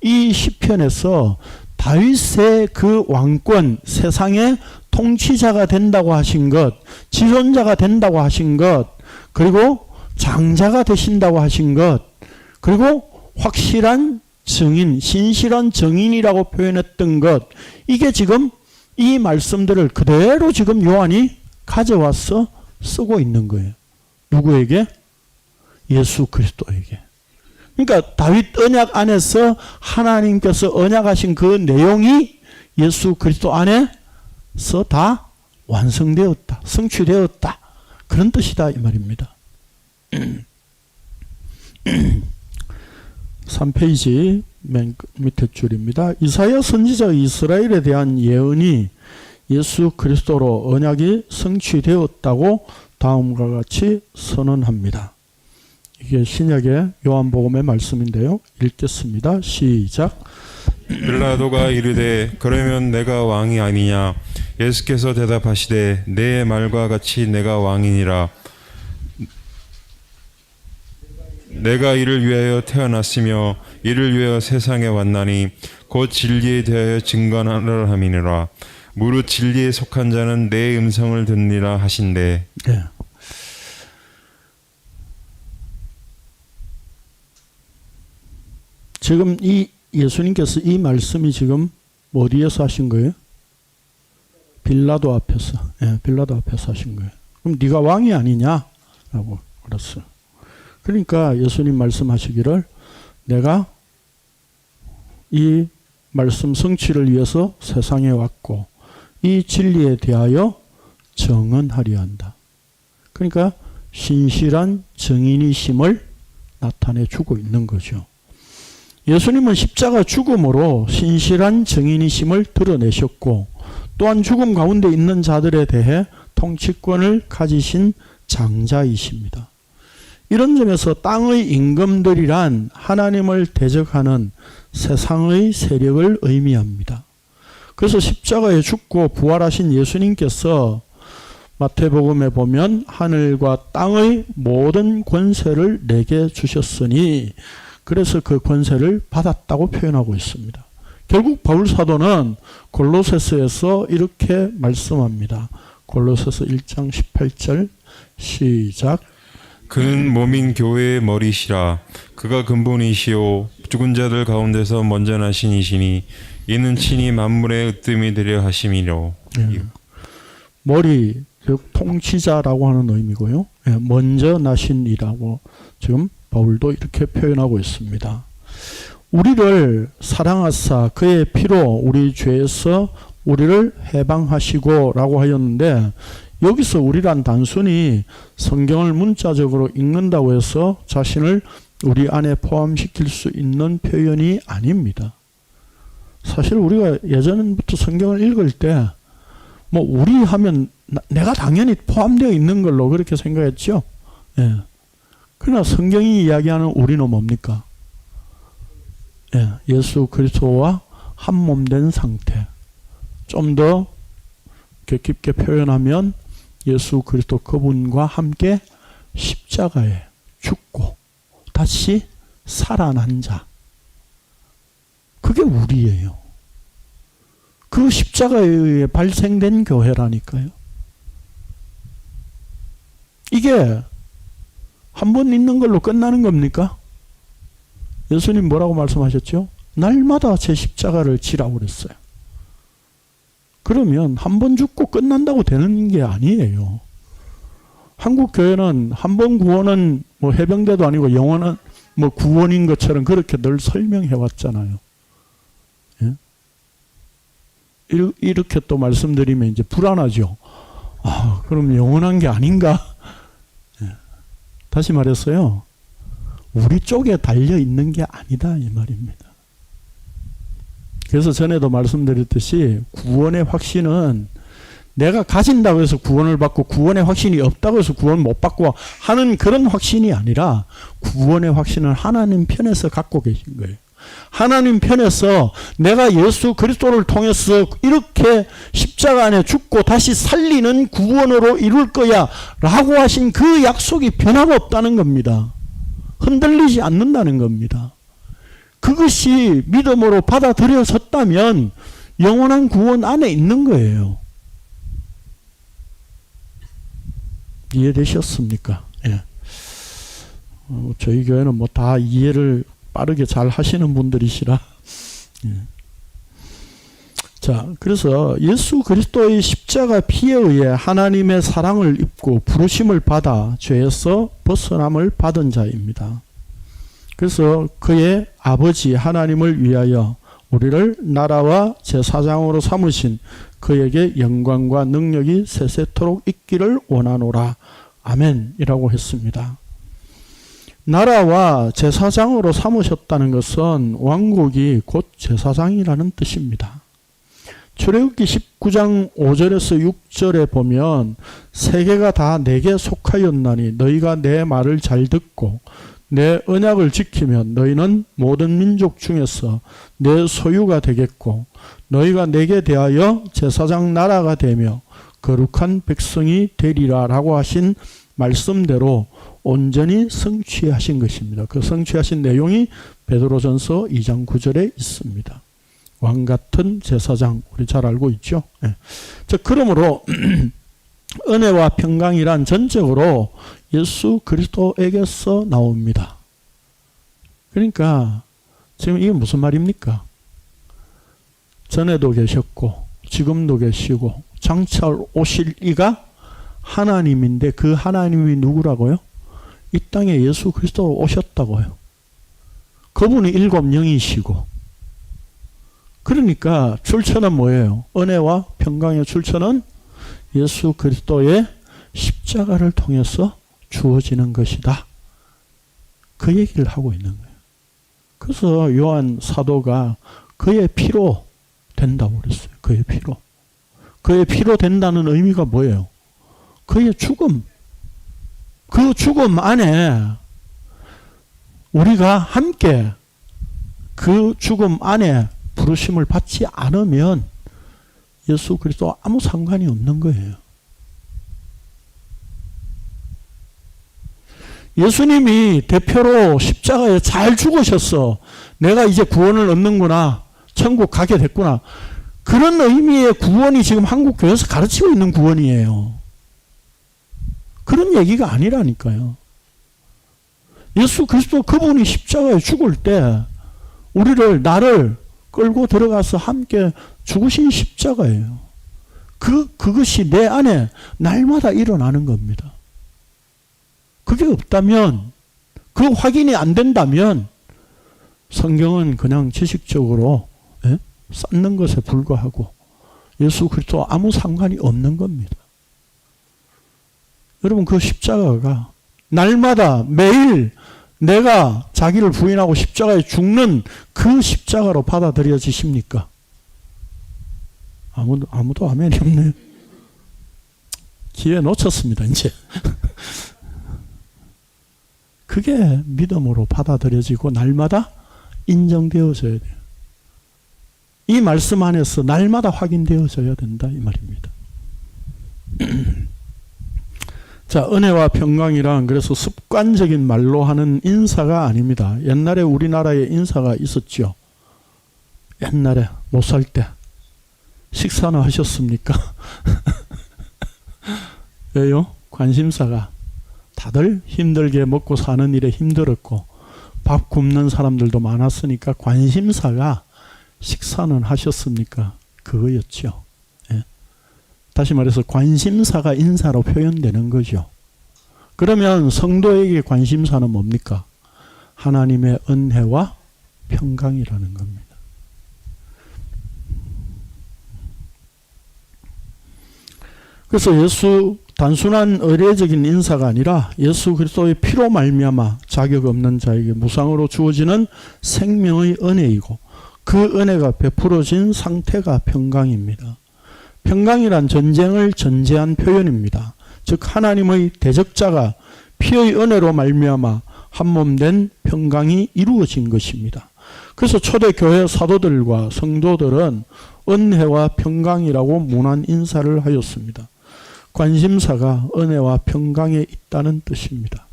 이 시편에서 다윗의 그 왕권, 세상의 통치자가 된다고 하신 것, 지존자가 된다고 하신 것, 그리고 장자가 되신다고 하신 것, 그리고 확실한 증인, 신실한 증인이라고 표현했던 것, 이게 지금 이 말씀들을 그대로 지금 요한이 가져와서 쓰고 있는 거예요. 누구에게? 예수 그리스도에게. 그러니까 다윗 언약 안에서 하나님께서 언약하신 그 내용이 예수 그리스도 안에서 다 완성되었다. 성취되었다. 그런 뜻이다 이 말입니다. 3페이지 맨 밑에 줄입니다. 이사야 선지자 이스라엘에 대한 예언이 예수 그리스도로 언약이 성취되었다고 다음과 같이 선언합니다. 이게 신약의 요한복음의 말씀인데요. 읽겠습니다. 시작. 빌라도가 이르되 그러면 내가 왕이 아니냐? 예수께서 대답하시되 내 말과 같이 내가 왕이니라. 내가 이를 위하여 태어났으며 이를 위하여 세상에 왔나니 곧 진리에 대하여 증거하려 함이니라. 무릇 진리에 속한 자는 내 음성을 듣니라 하신대. 네. 지금 이 예수님께서 이 말씀이 지금 어디에서 하신 거예요? 빌라도 앞에서, 빌라도 앞에서 하신 거예요. 그럼 네가 왕이 아니냐라고 그랬어요. 그러니까 예수님 말씀하시기를 내가 이 말씀 성취를 위해서 세상에 왔고 이 진리에 대하여 정언하려 한다. 그러니까 신실한 증인이심을 나타내 주고 있는 거죠. 예수님은 십자가 죽음으로 신실한 증인이심을 드러내셨고 또한 죽음 가운데 있는 자들에 대해 통치권을 가지신 장자이십니다. 이런 점에서 땅의 임금들이란 하나님을 대적하는 세상의 세력을 의미합니다. 그래서 십자가에 죽고 부활하신 예수님께서 마태복음에 보면 하늘과 땅의 모든 권세를 내게 주셨으니 그래서 그 권세를 받았다고 표현하고 있습니다. 결국 바울 사도는 골로새서에서 이렇게 말씀합니다. 골로새서 1장 18절 시작. 그는 몸인 교회의 머리시라. 그가 근본이시요 죽은 자들 가운데서 먼저 나신 이시니 이는 친히 만물의 으뜸이 되려 하심이로. 머리 즉 통치자라고 하는 의미고요. 먼저 나신 이라고 지금 바울도 이렇게 표현하고 있습니다. 우리를 사랑하사 그의 피로 우리 죄에서 우리를 해방하시고 라고 하였는데 여기서 우리란 단순히 성경을 문자적으로 읽는다고 해서 자신을 우리 안에 포함시킬 수 있는 표현이 아닙니다. 사실 우리가 예전부터 성경을 읽을 때 뭐 우리 하면 내가 당연히 포함되어 있는 걸로 그렇게 생각했죠. 그러나 성경이 이야기하는 우리는 뭡니까? 예수 그리스도와 한 몸 된 상태. 좀 더 깊게 표현하면 예수 그리스도 그분과 함께 십자가에 죽고 다시 살아난 자. 그게 우리예요. 그 십자가에 의해 발생된 교회라니까요. 이게 한 번 있는 걸로 끝나는 겁니까? 예수님 뭐라고 말씀하셨죠? 날마다 제 십자가를 지라고 그랬어요. 그러면 한 번 죽고 끝난다고 되는 게 아니에요. 한국 교회는 한 번 구원은 뭐 해병대도 아니고 영원한 뭐 구원인 것처럼 그렇게 늘 설명해 왔잖아요. 예? 이렇게 또 말씀드리면 이제 불안하죠. 아, 그럼 영원한 게 아닌가? 예. 다시 말했어요. 우리 쪽에 달려 있는 게 아니다 이 말입니다. 그래서 전에도 말씀드렸듯이 구원의 확신은 내가 가진다고 해서 구원을 받고 구원의 확신이 없다고 해서 구원 못 받고 하는 그런 확신이 아니라 구원의 확신은 하나님 편에서 갖고 계신 거예요. 하나님 편에서 내가 예수 그리스도를 통해서 이렇게 십자가 안에 죽고 다시 살리는 구원으로 이룰 거야 라고 하신 그 약속이 변화가 없다는 겁니다. 흔들리지 않는다는 겁니다. 그것이 믿음으로 받아들여졌다면 영원한 구원 안에 있는 거예요. 이해되셨습니까? 예. 저희 교회는 뭐 다 이해를 빠르게 잘 하시는 분들이시라. 예. 자, 그래서 예수 그리스도의 십자가 피에 의해 하나님의 사랑을 입고 부르심을 받아 죄에서 벗어남을 받은 자입니다. 그래서 그의 아버지 하나님을 위하여 우리를 나라와 제사장으로 삼으신 그에게 영광과 능력이 세세토록 있기를 원하노라. 아멘이라고 했습니다. 나라와 제사장으로 삼으셨다는 것은 왕국이 곧 제사장이라는 뜻입니다. 출애굽기 19장 5절에서 6절에 보면 세계가 다 내게 속하였나니 너희가 내 말을 잘 듣고 내 언약을 지키면 너희는 모든 민족 중에서 내 소유가 되겠고 너희가 내게 대하여 제사장 나라가 되며 거룩한 백성이 되리라 라고 하신 말씀대로 온전히 성취하신 것입니다. 그 성취하신 내용이 베드로전서 2장 9절에 있습니다. 왕 같은 제사장 우리 잘 알고 있죠. 네. 자, 그러므로 은혜와 평강이란 전적으로 예수 그리스도에게서 나옵니다. 그러니까 지금 이게 무슨 말입니까? 전에도 계셨고 지금도 계시고 장차 오실 이가 하나님인데 그 하나님이 누구라고요? 이 땅에 예수 그리스도 오셨다고요. 그분이 일곱 영이시고. 그러니까 출처는 뭐예요? 은혜와 평강의 출처는 예수 그리스도의 십자가를 통해서 주어지는 것이다. 그 얘기를 하고 있는 거예요. 그래서 요한 사도가 그의 피로 된다고 그랬어요. 그의 피로. 그의 피로 된다는 의미가 뭐예요? 그의 죽음. 그 죽음 안에 우리가 함께 그 죽음 안에 부르심을 받지 않으면 예수 그리스도와 아무 상관이 없는 거예요. 예수님이 대표로 십자가에 잘 죽으셨어. 내가 이제 구원을 얻는구나. 천국 가게 됐구나. 그런 의미의 구원이 지금 한국 교회에서 가르치고 있는 구원이에요. 그런 얘기가 아니라니까요. 예수 그리스도 그분이 십자가에 죽을 때 나를 끌고 들어가서 함께 죽으신 십자가예요. 그것이 내 안에 날마다 일어나는 겁니다. 그게 없다면, 그 확인이 안 된다면 성경은 그냥 지식적으로 쌓는 것에 불과하고 예수 그리스도와 아무 상관이 없는 겁니다. 여러분, 그 십자가가 날마다 매일 내가 자기를 부인하고 십자가에 죽는 그 십자가로 받아들여지십니까? 아무도 아멘이 없네요. 기회 놓쳤습니다, 이제. 그게 믿음으로 받아들여지고 날마다 인정되어져야 돼요. 이 말씀 안에서 날마다 확인되어져야 된다, 이 말입니다. 자, 은혜와 평강이란 그래서 습관적인 말로 하는 인사가 아닙니다. 옛날에 우리나라에 인사가 있었죠. 옛날에 못 살 때. 식사는 하셨습니까? 왜요? 관심사가. 다들 힘들게 먹고 사는 일에 힘들었고 밥 굶는 사람들도 많았으니까 관심사가 식사는 하셨습니까? 그거였죠. 예. 다시 말해서 관심사가 인사로 표현되는 거죠. 그러면 성도에게 관심사는 뭡니까? 하나님의 은혜와 평강이라는 겁니다. 그래서 예수 단순한 의례적인 인사가 아니라 예수 그리스도의 피로 말미암아 자격 없는 자에게 무상으로 주어지는 생명의 은혜이고 그 은혜가 베풀어진 상태가 평강입니다. 평강이란 전쟁을 전제한 표현입니다. 즉 하나님의 대적자가 피의 은혜로 말미암아 한몸된 평강이 이루어진 것입니다. 그래서 초대교회 사도들과 성도들은 은혜와 평강이라고 문안 인사를 하였습니다. 관심사가 은혜와 평강에 있다는 뜻입니다.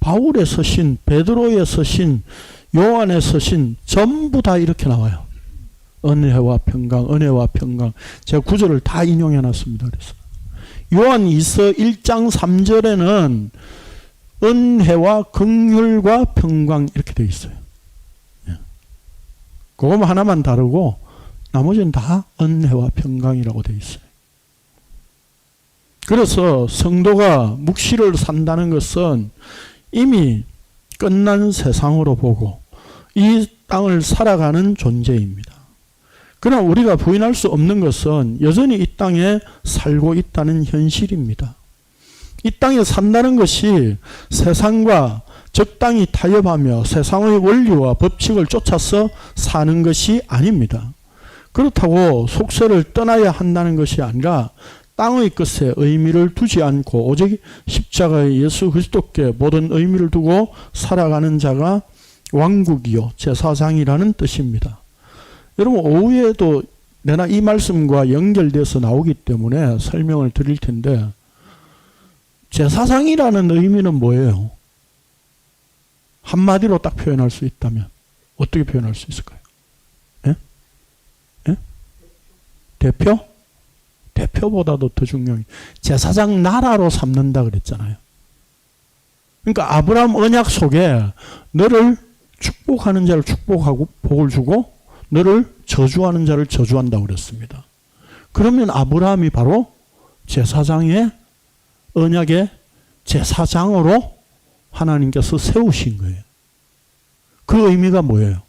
바울의 서신, 베드로의 서신, 요한의 서신 전부 다 이렇게 나와요. 은혜와 평강, 은혜와 평강. 제가 구절을 다 인용해 놨습니다. 그래서 요한 2서 1장 3절에는 은혜와 긍휼과 평강 이렇게 되어 있어요. 그거 하나만 다르고 나머지는 다 은혜와 평강이라고 되어 있어요. 그래서 성도가 묵시를 산다는 것은 이미 끝난 세상으로 보고 이 땅을 살아가는 존재입니다. 그러나 우리가 부인할 수 없는 것은 여전히 이 땅에 살고 있다는 현실입니다. 이 땅에 산다는 것이 세상과 적당히 타협하며 세상의 원리와 법칙을 쫓아서 사는 것이 아닙니다. 그렇다고 속세를 떠나야 한다는 것이 아니라 땅의 것에 의미를 두지 않고 오직 십자가의 예수 그리스도께 모든 의미를 두고 살아가는 자가 왕국이요 제사장이라는 뜻입니다. 여러분 오후에도 내가 이 말씀과 연결돼서 나오기 때문에 설명을 드릴 텐데 제사장이라는 의미는 뭐예요? 한마디로 딱 표현할 수 있다면 어떻게 표현할 수 있을까요? 예? 예? 대표? 대표보다도 더 중요해요. 제사장 나라로 삼는다 그랬잖아요. 그러니까 아브라함 언약 속에 너를 축복하는 자를 축복하고 복을 주고 너를 저주하는 자를 저주한다고 그랬습니다. 그러면 아브라함이 바로 제사장의 언약의 제사장으로 하나님께서 세우신 거예요. 그 의미가 뭐예요?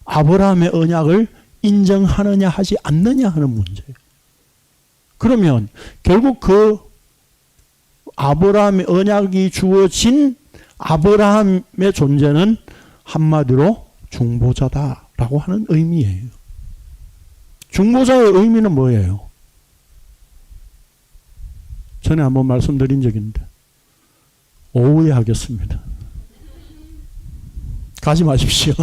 아브라함의 언약을 인정하느냐 하지 않느냐 하는 문제예요. 그러면 결국 그 아브라함의 언약이 주어진 아브라함의 존재는 한마디로 중보자다라고 하는 의미예요. 중보자의 의미는 뭐예요? 전에 한번 말씀드린 적이 있는데 오후에 하겠습니다. 가지 마십시오.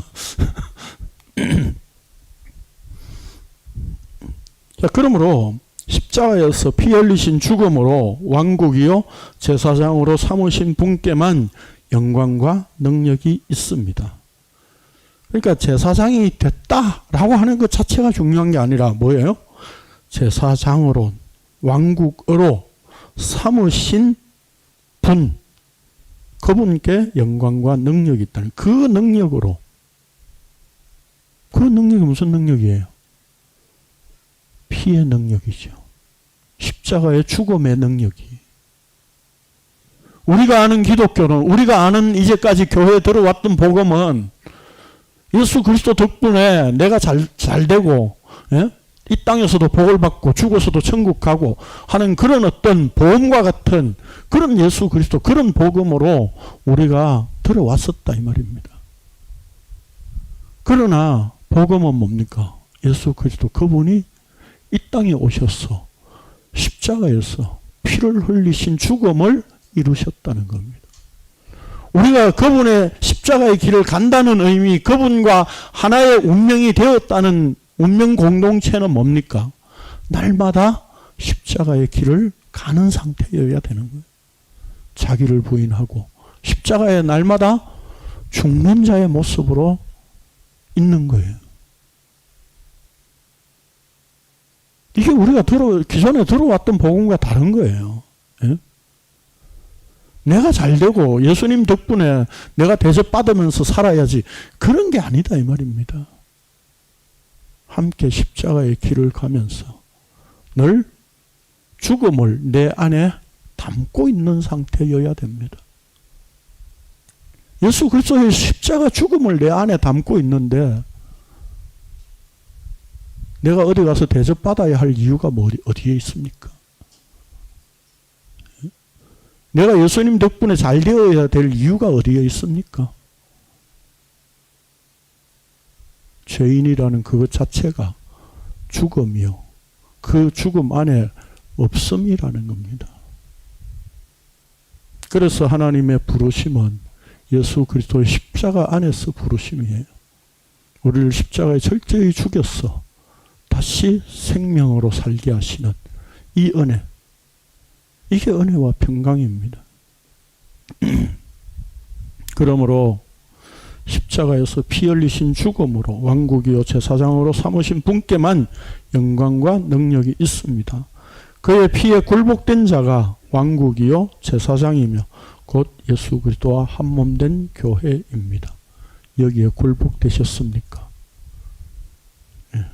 자, 그러므로 십자가에서 피 흘리신 죽음으로 왕국이요 제사장으로 삼으신 분께만 영광과 능력이 있습니다. 그러니까 제사장이 됐다라고 하는 것 자체가 중요한 게 아니라 뭐예요? 제사장으로 왕국으로 삼으신 분, 그분께 영광과 능력이 있다는 그 능력으로. 그 능력이 무슨 능력이에요? 피의 능력이죠. 십자가의 죽음의 능력이. 우리가 아는 기독교는, 우리가 아는 이제까지 교회에 들어왔던 복음은 예수 그리스도 덕분에 내가 잘 되고, 예? 이 땅에서도 복을 받고 죽어서도 천국 가고 하는 그런 어떤 보험과 같은 그런 예수 그리스도, 그런 복음으로 우리가 들어왔었다 이 말입니다. 그러나 복음은 뭡니까? 예수 그리스도 그분이 이 땅에 오셔서 십자가에서 피를 흘리신 죽음을 이루셨다는 겁니다. 우리가 그분의 십자가의 길을 간다는 의미, 그분과 하나의 운명이 되었다는 운명 공동체는 뭡니까? 날마다 십자가의 길을 가는 상태여야 되는 거예요. 자기를 부인하고 십자가에 날마다 죽는 자의 모습으로 있는 거예요. 이게 우리가 기존에 들어왔던 복음과 다른 거예요. 예? 내가 잘 되고 예수님 덕분에 내가 대접받으면서 살아야지, 그런 게 아니다 이 말입니다. 함께 십자가의 길을 가면서 늘 죽음을 내 안에 담고 있는 상태여야 됩니다. 예수 그리스도의 십자가 죽음을 내 안에 담고 있는데 내가 어디 가서 대접받아야 할 이유가 어디에 있습니까? 내가 예수님 덕분에 잘 되어야 될 이유가 어디에 있습니까? 죄인이라는 그것 자체가 죽음이요. 그 죽음 안에 없음이라는 겁니다. 그래서 하나님의 부르심은 예수 그리스도의 십자가 안에서 부르심이에요. 우리를 십자가에 철저히 죽였어 다시 생명으로 살게 하시는 이 은혜, 이게 은혜와 평강입니다. 그러므로 십자가에서 피 흘리신 죽음으로 왕국이요 제사장으로 삼으신 분께만 영광과 능력이 있습니다. 그의 피에 굴복된 자가 왕국이요 제사장이며 곧 예수 그리스도와 한몸된 교회입니다. 여기에 굴복되셨습니까? 예.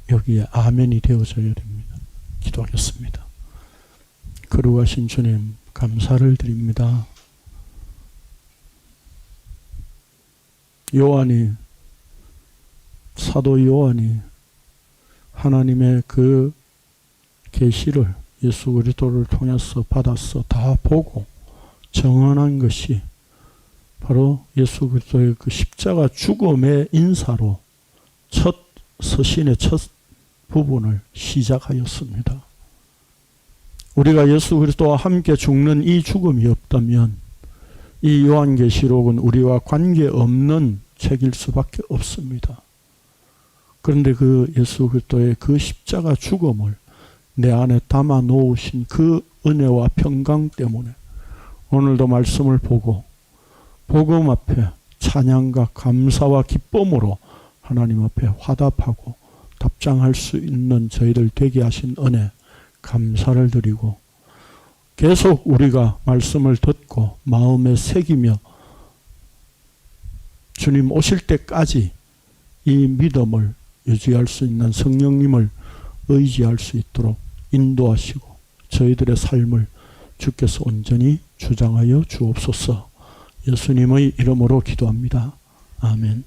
여기에 아멘이 되어져야 됩니다. 기도하겠습니다. 거룩하신 주님, 감사를 드립니다. 사도 요한이 하나님의 그 계시를 예수 그리스도를 통해서 받아서 다 보고 정언한 것이 바로 예수 그리스도의 그 십자가 죽음의 인사로 첫 서신의 첫 부분을 시작하였습니다. 우리가 예수 그리스도와 함께 죽는 이 죽음이 없다면 이 요한계시록은 우리와 관계없는 책일 수밖에 없습니다. 그런데 그 예수 그리스도의 그 십자가 죽음을 내 안에 담아 놓으신 그 은혜와 평강 때문에 오늘도 말씀을 보고 복음 앞에 찬양과 감사와 기쁨으로 하나님 앞에 화답하고 답장할 수 있는 저희들 되게 하신 은혜 감사를 드리고, 계속 우리가 말씀을 듣고 마음에 새기며 주님 오실 때까지 이 믿음을 유지할 수 있는 성령님을 의지할 수 있도록 인도하시고 저희들의 삶을 주께서 온전히 주장하여 주옵소서. 예수님의 이름으로 기도합니다. 아멘.